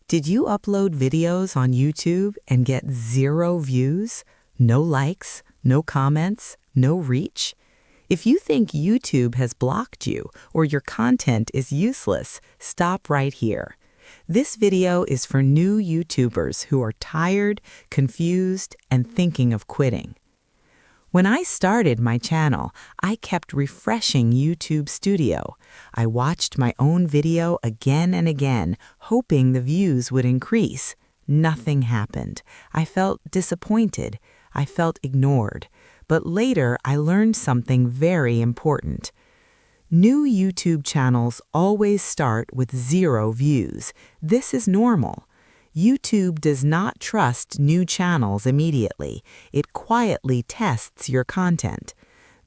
Did you upload videos on YouTube and get 0 views, no likes, no comments, no reach? If you think YouTube has blocked you or your content is useless, stop right here. This video is for new YouTubers who are tired, confused, and thinking of quitting. When I started my channel, I kept refreshing YouTube Studio. I watched my own video again and again, hoping the views would increase. Nothing happened. I felt disappointed. I felt ignored. But later, I learned something very important. New YouTube channels always start with 0 views. This is normal. YouTube does not trust new channels immediately. It quietly tests your content.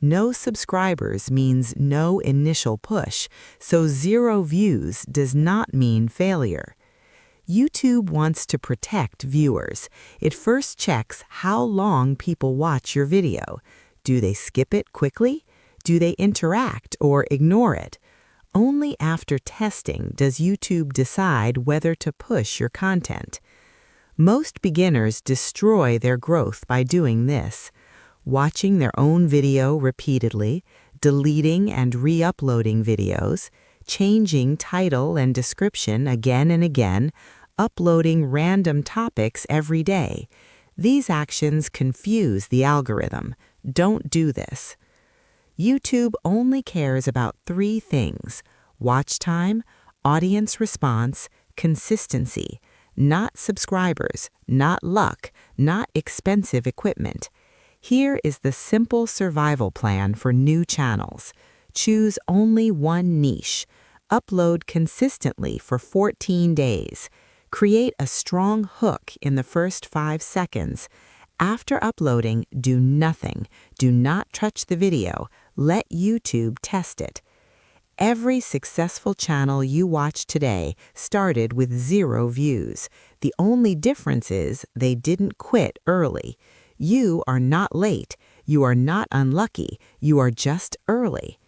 No subscribers means no initial push, so 0 views does not mean failure. YouTube wants to protect viewers. It first checks how long people watch your video. Do they skip it quickly? Do they interact or ignore it? Only after testing does YouTube decide whether to push your content. Most beginners destroy their growth by doing this: watching their own video repeatedly, deleting and re-uploading videos, changing title and description again and again, uploading random topics every day. These actions confuse the algorithm. Don't do this. YouTube only cares about 3 things: watch time, audience response, consistency. Not subscribers, not luck, not expensive equipment. Here is the simple survival plan for new channels. Choose only one niche. Upload consistently for 14 days. Create a strong hook in the first 5 seconds. After uploading, do nothing. Do not touch the video. Let YouTube test it. Every successful channel you watch today started with 0 views. The only difference is they didn't quit early. You are not late. You are not unlucky. You are just early.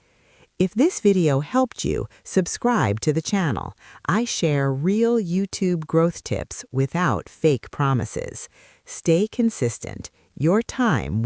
If this video helped you, subscribe to the channel. I share real YouTube growth tips without fake promises. Stay consistent. Your time